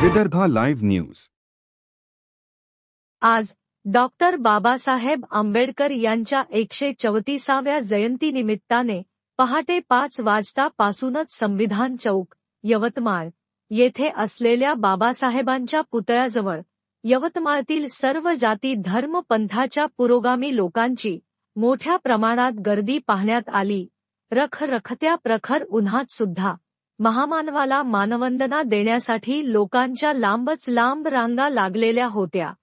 Vidarbha live news. आज doctor Babasaheb Ambedkar यांच्या 134व्या जयंतीनिमित्ताने पहाटे 5 वाजतापासूनच संविधान चौक, यवतमाळ येथे असलेल्या बाबासाहेबांच्या पुतळ्याजवळ यवतमाळतील सर्व जाती धर्म पंथाच्या पुरोगामी लोकांची मोठ्या प्रमाणात गर्दी पाहण्यात आली। रखरखत्या प्रखर उन्हात सुद्धा महामानवाला मानवंदना देण्यासाठी लोकांच्या लांबच लांब रांगा लागलेल्या होत्या।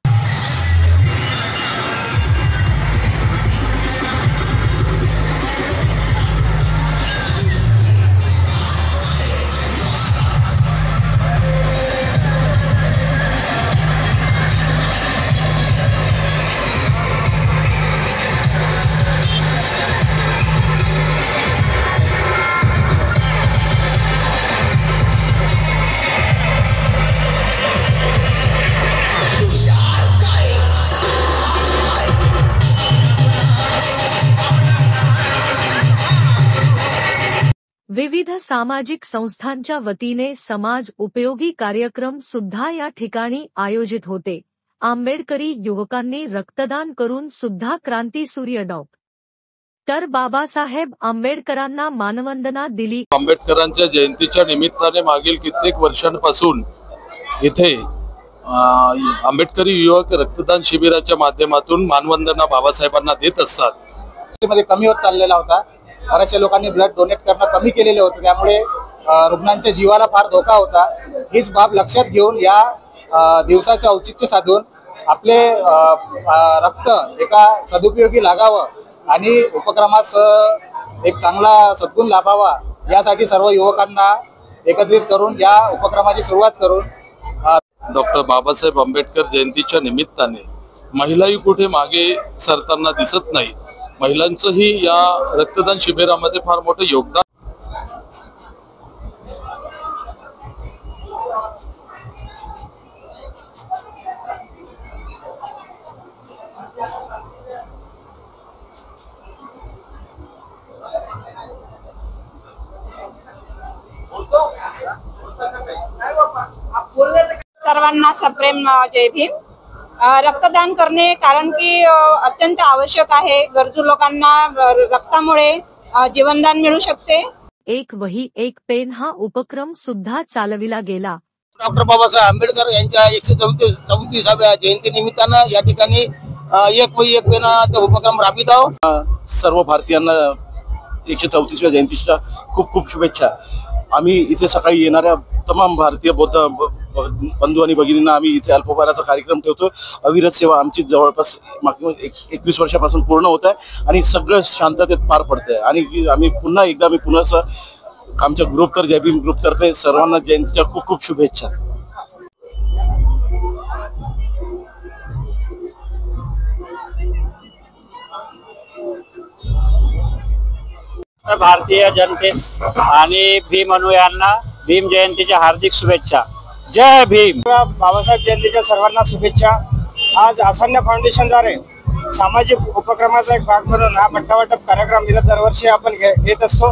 विविध सामाजिक संस्थांच्या वतीने समाज उपयोगी कार्यक्रम सुद्धा या ठिकाणी आयोजित होते। आंबेडकरी युवकांनी रक्तदान करून सुद्धा क्रांतीसूर्य डॉ. बाबासाहेब आंबेडकरांना मानवंदना दिली। आंबेडकरांच्या जयंतीच्या निमित्ताने मागील कित्येक वर्षांपासून इथे आंबेडकरी युवक रक्तदान शिबिराच्या माध्यमातून मानवंदना बाबासाहेबांना देत असतात। मध्ये कमी होत चाललेला होता। बऱ्याचशा लोकांनी ब्लड डोनेट करणं कमी केलेले होते, त्यामुळे रुग्णांच्या जीवाला फार धोका होता। हीच बाब लक्षात घेऊन या दिवसाचे औचित्य साधून आपले रक्त एका सदुपयोगी लागावं आणि उपक्रमास एक चांगला सद्गुण लाभावा यासाठी सर्व युवकांना एकत्रित करून या उपक्रमाची सुरुवात करून डॉक्टर बाबासाहेब आंबेडकर जयंतीच्या निमित्ताने महिलाही कुठे मागे सरताना दिसत नाही। महिलांचंही या रक्तदान शिबिरामध्ये फार मोठं योगदान। सर्वांना सप्रेम जय भीम। रक्तदान करणे कारण की अत्यंत आवश्यक आहे। गरजू लोकांना रक्तामुळे जीवनदान मिळू शकते। एक वही एक पेन हा उपक्रम सुद्धा चालविला गेला। डॉक्टर बाबासाहेब आंबेडकर यांच्या 134व्या जयंती निमित्तानं या ठिकाणी एक वही एक पेन हा उपक्रम राबवित आहोत। सर्व भारतीयांना 134व्या जयंतीच्या खूप खूप शुभेच्छा। आम्ही इथे सकाळी येणाऱ्या तमाम भारतीय बौद्ध बंधू आणि भगिनींना आम्ही इथे अल्पोपहाराचा कार्यक्रम ठेवतो। अविरत सेवा आमची जवळपास 21 वर्षापासून पूर्ण होत आहे आणि सगळं शांततेत पार पडतंय। आणि आम्ही पुन्हा आमच्या ग्रुप जय भीम ग्रुप तर्फे सर्वांना जयंतीच्या खूप खूप शुभेच्छा। भारतीय जनतेस आणि भीम अनुयायांना भीम जयंतीच्या हार्दिक शुभेच्छा। जय भीम। बाबासाहेब जयंतीच्या सर्वांना शुभेच्छा। आज आसान्य फाउंडेशनद्वारे सामाजिक उपक्रमाचा एक भाग म्हणून हा पट्टा वाटप कार्यक्रम दरवर्षी आपण घेत असतो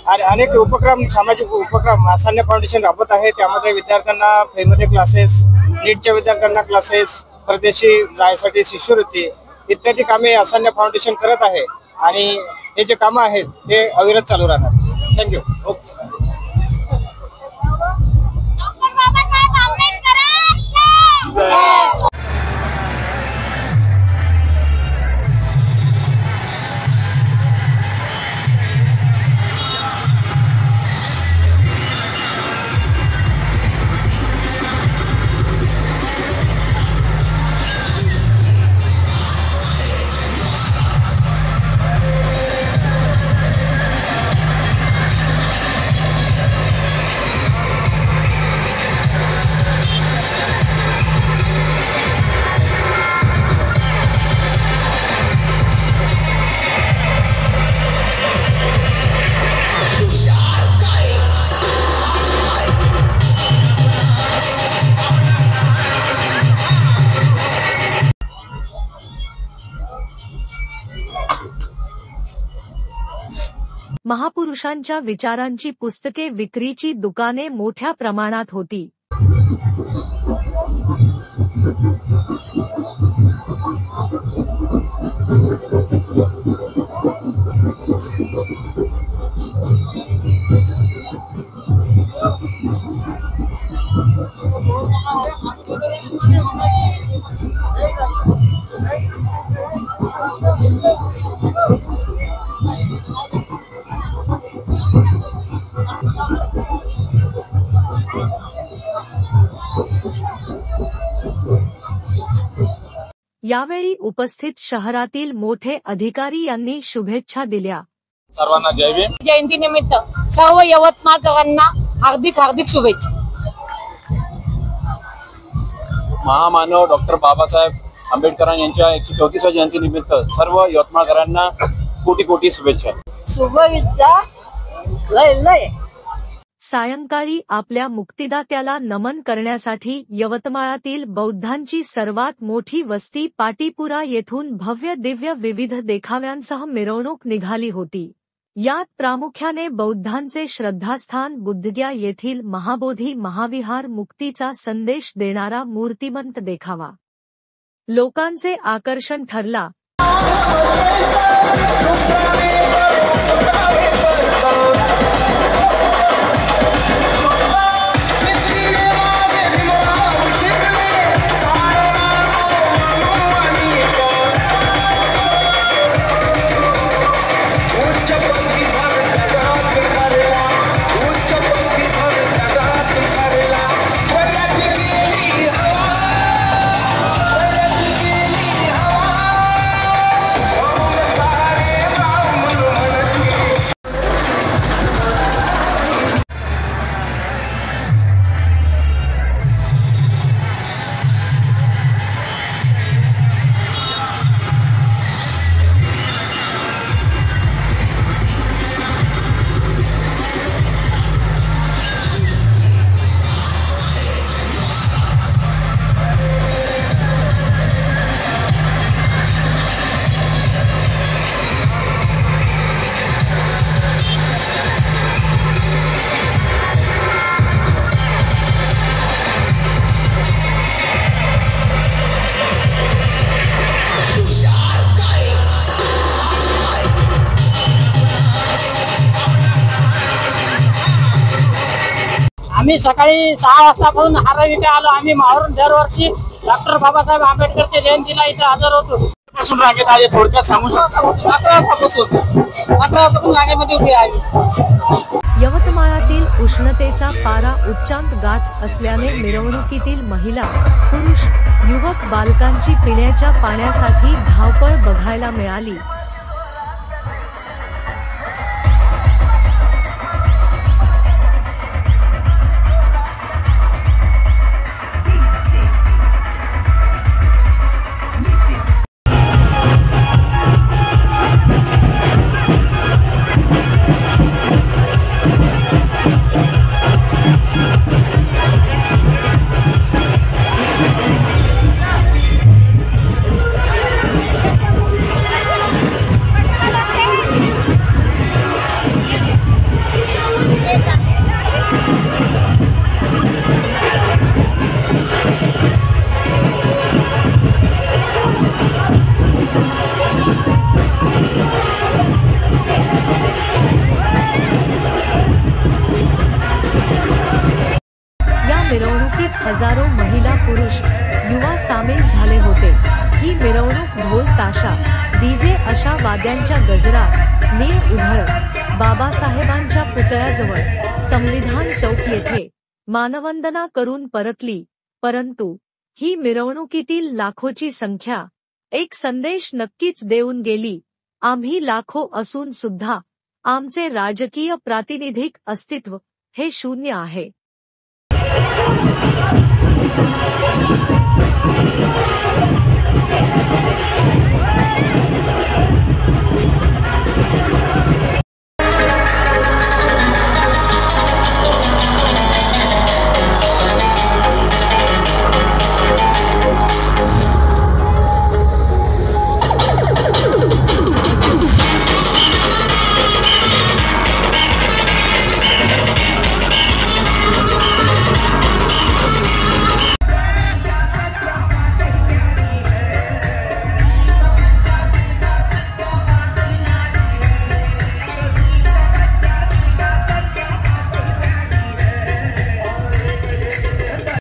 आणि अनेक उपक्रम सामाजिक उपक्रम आसान्य फाउंडेशन राबवत आहे। त्यामध्ये विद्यार्थ्यांना फ्रीमध्ये क्लासेस, नीटच्या विद्यार्थ्यांना क्लासेस, परदेशी जायसाठी शिष्यवृत्ती इत्यादी कामे आसान्य फाउंडेशन करत आहे आणि हे जे कामं आहेत ते अविरत चालू राहणार। थँक्यू। महापुरुषांच्या विचारांची पुस्तके विक्रीची दुकाने मोठ्या प्रमाणात होती। यावेळी उपस्थित शहरातील मोठे अधिकारी यांनी शुभेच्छा दिल्या। सर्वांना जय भीम। जयंतीनिमित्त सर्व यवतमाळकरांना हार्दिक हार्दिक शुभेच्छा। महामानव डॉक्टर बाबासाहेब आंबेडकर यांच्या 134व्या जयंतीनिमित्त सर्व यवतमाळकरांना कोटी कोटी शुभेच्छा। शुभेच्छा लय लय। सायंकाळी आपल्या मुक्तिदात्याला नमन करण्यासाठी यवतमाळातील बौद्धांची सर्वात मोठी वस्ती पाटीपुरा येथून भव्य दिव्य विविध देखाव्यांसह मिरवणूक निघाली होती। यात प्रामुख्याने बौद्धांचे श्रद्धास्थान बुद्धगया येथील महाबोधी महाविहार मुक्तीचा संदेश देणारा मूर्तिमंत देखावा लोकांचे आकर्षण ठरला। आम्ही सकाळी 6 वाजतापासून हाराविटे आलो। आम्ही मावरून दरवर्षी डॉक्टर बाबासाहेब आंबेडकरच्या जयंतीला इथे हजर होतो। पासून रांगेत आहे थोडक्यात सांगू शकता? 11 वाजतापासून रांगेमध्ये उभी आहे। यवतमाळातील उष्णतेचा पारा उच्चांक गाठ असल्याने मिरवणुकीतील महिला, पुरुष, युवक बालकांची पिण्याच्या पाण्यासाठी धावपळ बघायला मिळाली। मिरवणुकीत हजारो महिला पुरुष युवा सामील झाले होते। ही मिरवणूक ढोल ताशा डीजे अशा वाद्यांच्या गजरात नीळ उधळत बाबासाहेबांच्या पुतळ्याजवळ संविधान चौक येथे मानवंदना करून परतली। परंतु ही मिरवणुकीतील लाखोची संख्या एक संदेश नक्कीच देऊन गेली, आम्ही लाखो असून सुद्धा आमचे राजकीय प्रातिनिधिक अस्तित्व हे शून्य आहे।